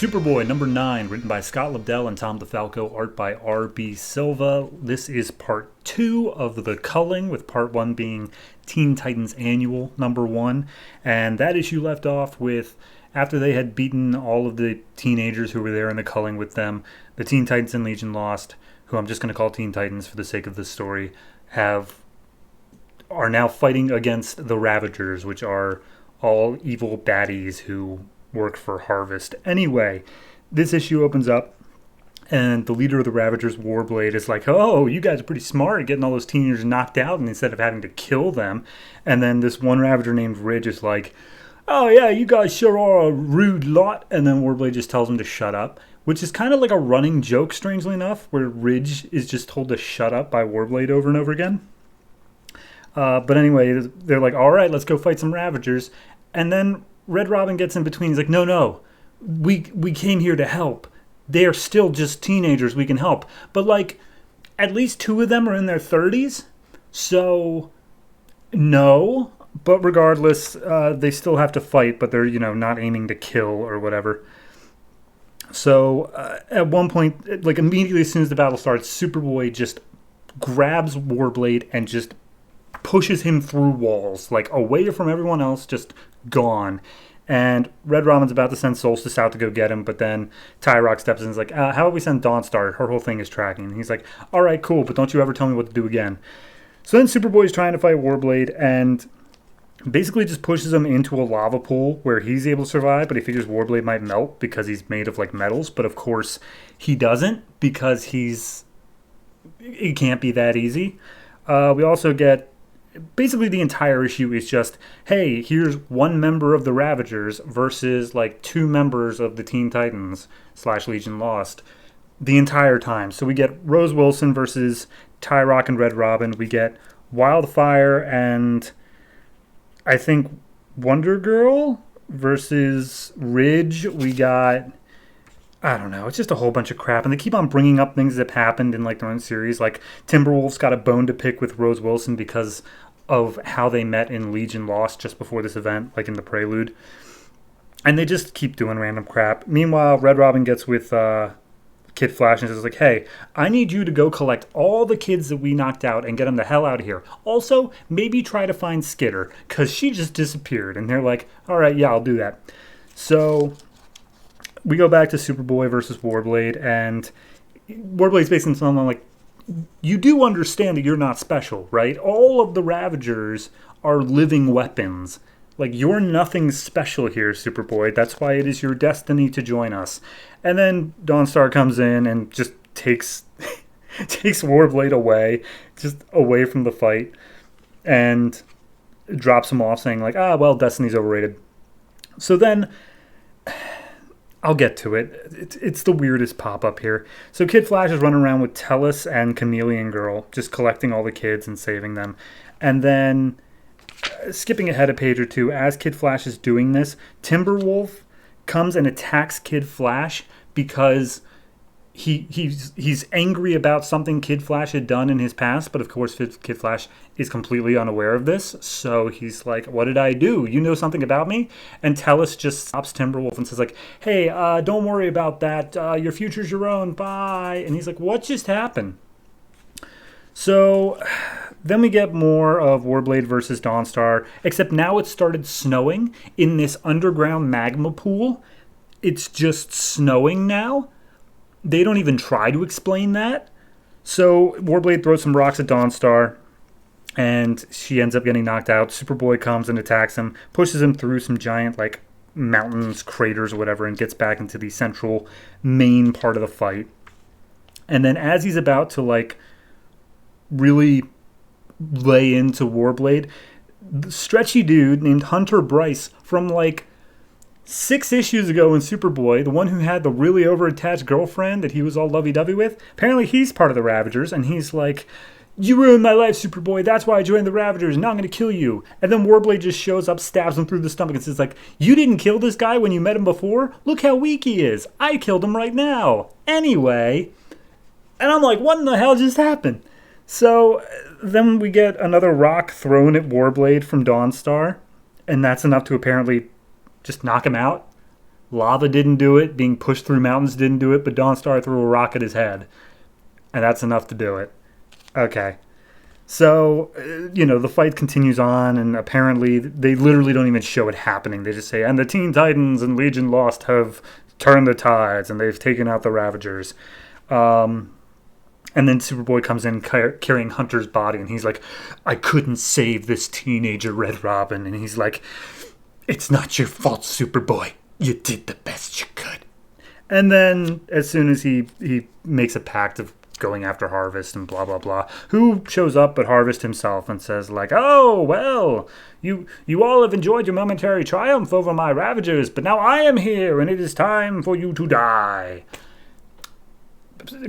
Superboy number 9, written by Scott Lobdell and Tom DeFalco, art by R.B. Silva. This is part 2 of the Culling, with part 1 being Teen Titans Annual number 1. And that issue left off with, after they had beaten all of the teenagers who were there in the Culling with them, the Teen Titans and Legion Lost, who I'm just going to call Teen Titans for the sake of this story, are now fighting against the Ravagers, which are all evil baddies who work for Harvest. Anyway, this issue opens up, and the leader of the Ravagers, Warblade, is like, oh, you guys are pretty smart at getting all those teenagers knocked out, and instead of having to kill them. And then this one Ravager named Ridge is like, oh yeah, you guys sure are a rude lot. And then Warblade just tells him to shut up, which is kind of like a running joke, strangely enough, where Ridge is just told to shut up by Warblade over and over again. But anyway, they're like, all right, let's go fight some Ravagers. And then Red Robin gets in between. He's like, no, we came here to help. They're still just teenagers. We can help. But, like, at least 2 of them are in their 30s. So, no. But regardless, they still have to fight, but they're, not aiming to kill or whatever. So, at one point, like, immediately as soon as the battle starts, Superboy just grabs Warblade and just pushes him through walls, like, away from everyone else, just gone. And Red Robin's about to send Solstice out to go get him, but then Tyrock steps in and is like, how about we send Dawnstar? Her whole thing is tracking. And he's like, all right, cool, but don't you ever tell me what to do again. So then Superboy's trying to fight Warblade and basically just pushes him into a lava pool where he's able to survive, but he figures Warblade might melt because he's made of, like, metals. But of course he doesn't, because it can't be that easy. We also get, basically the entire issue is just, hey, here's one member of the Ravagers versus, like, 2 members of the Teen Titans / Legion Lost the entire time. So we get Rose Wilson versus Tyrock and Red Robin. We get Wildfire and, I think, Wonder Girl versus Ridge. We got, I don't know, it's just a whole bunch of crap. And they keep on bringing up things that have happened in, like, their own series. Like, Timberwolf's got a bone to pick with Rose Wilson because of how they met in Legion Lost just before this event, like in the prelude. And they just keep doing random crap. Meanwhile, Red Robin gets with Kid Flash and says, like, hey, I need you to go collect all the kids that we knocked out and get them the hell out of here. Also, maybe try to find Skitter, because she just disappeared. And they're like, all right, yeah, I'll do that. So we go back to Superboy versus Warblade, and Warblade's basically something like, you do understand that you're not special, right? All of the Ravagers are living weapons. Like, you're nothing special here, Superboy. That's why it is your destiny to join us. And then Dawnstar comes in and just takes Warblade away, just away from the fight, and drops him off saying, like, well, destiny's overrated. So then, I'll get to it. It's the weirdest pop-up here. So Kid Flash is running around with Tellus and Chameleon Girl, just collecting all the kids and saving them. And then, skipping ahead a page or two, as Kid Flash is doing this, Timberwolf comes and attacks Kid Flash because he's angry about something Kid Flash had done in his past, but of course Kid Flash is completely unaware of this. So he's like, what did I do? You know something about me? And Tellus just stops Timberwolf and says, like, hey, don't worry about that. Your future's your own. Bye. And he's like, what just happened? So then we get more of Warblade versus Dawnstar, except now it started snowing in this underground magma pool. It's just snowing now. They don't even try to explain that. So Warblade throws some rocks at Dawnstar, and she ends up getting knocked out. Superboy comes and attacks him, pushes him through some giant, like, mountains, craters, or whatever, and gets back into the central main part of the fight. And then as he's about to, like, really lay into Warblade, the stretchy dude named Hunter Bryce from, like, 6 issues ago in Superboy, the one who had the really overattached girlfriend that he was all lovey-dovey with, apparently he's part of the Ravagers, and he's like, you ruined my life, Superboy, that's why I joined the Ravagers, now I'm going to kill you. And then Warblade just shows up, stabs him through the stomach, and says, like, you didn't kill this guy when you met him before? Look how weak he is. I killed him right now. Anyway. And I'm like, what in the hell just happened? So then we get another rock thrown at Warblade from Dawnstar, and that's enough to apparently just knock him out. Lava didn't do it. Being pushed through mountains didn't do it. But Dawnstar threw a rock at his head. And that's enough to do it. Okay. So, the fight continues on, and apparently they literally don't even show it happening. They just say, and the Teen Titans and Legion Lost have turned the tides, and they've taken out the Ravagers. And then Superboy comes in carrying Hunter's body, and he's like, I couldn't save this teenager Red Robin. And he's like, it's not your fault, Superboy. You did the best you could. And then as soon as he makes a pact of going after Harvest and blah, blah, blah, who shows up but Harvest himself and says like, oh, well, you all have enjoyed your momentary triumph over my Ravagers, but now I am here, and it is time for you to die.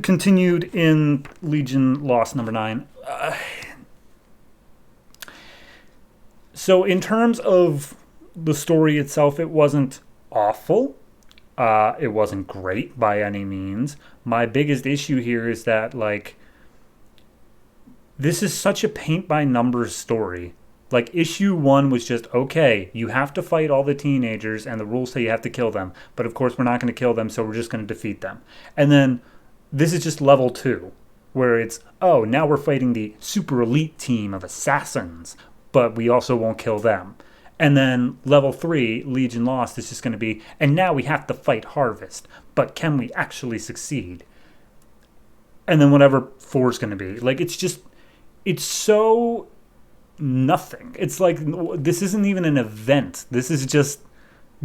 Continued in Legion Lost number 9. So in terms of the story itself, it wasn't awful. It wasn't great by any means. My biggest issue here is that, like, this is such a paint-by-numbers story. Like, issue 1 was just, okay, you have to fight all the teenagers, and the rules say you have to kill them. But, of course, we're not going to kill them, so we're just going to defeat them. And then this is just level 2, where it's, oh, now we're fighting the super elite team of assassins, but we also won't kill them. And then level 3, Legion Lost, is just going to be, and now we have to fight Harvest, but can we actually succeed? And then whatever 4 is going to be. Like, it's so nothing. It's like, this isn't even an event. This is just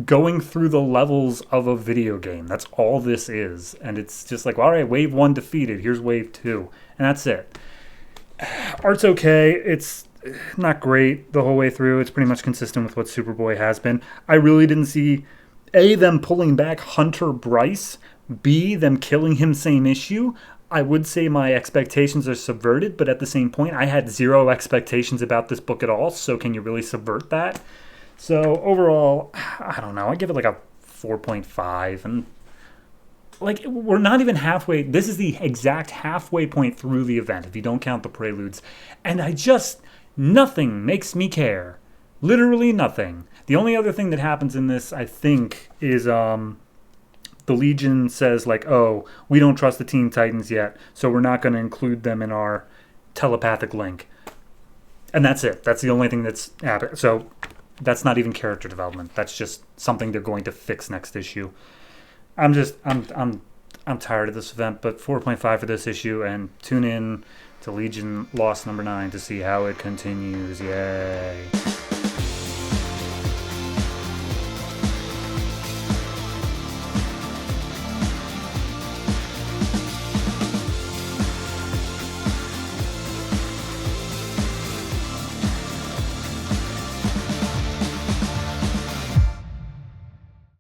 going through the levels of a video game. That's all this is. And it's just like, all right, wave 1 defeated. Here's wave 2. And that's it. Art's okay. It's not great the whole way through. It's pretty much consistent with what Superboy has been. I really didn't see, A, them pulling back Hunter Bryce, B, them killing him same issue. I would say my expectations are subverted, but at the same point, I had zero expectations about this book at all, so can you really subvert that? So overall, I don't know. I give it like a 4.5, and like, we're not even halfway. This is the exact halfway point through the event, if you don't count the preludes. And nothing makes me care. Literally nothing. The only other thing that happens in this, I think, is the Legion says, like, oh, we don't trust the Teen Titans yet, so we're not going to include them in our telepathic link. And that's it. That's the only thing that's happened. So that's not even character development. That's just something they're going to fix next issue. I'm tired of this event, but 4.5 for this issue, and tune in to Legion Lost number 9 to see how it continues. Yay.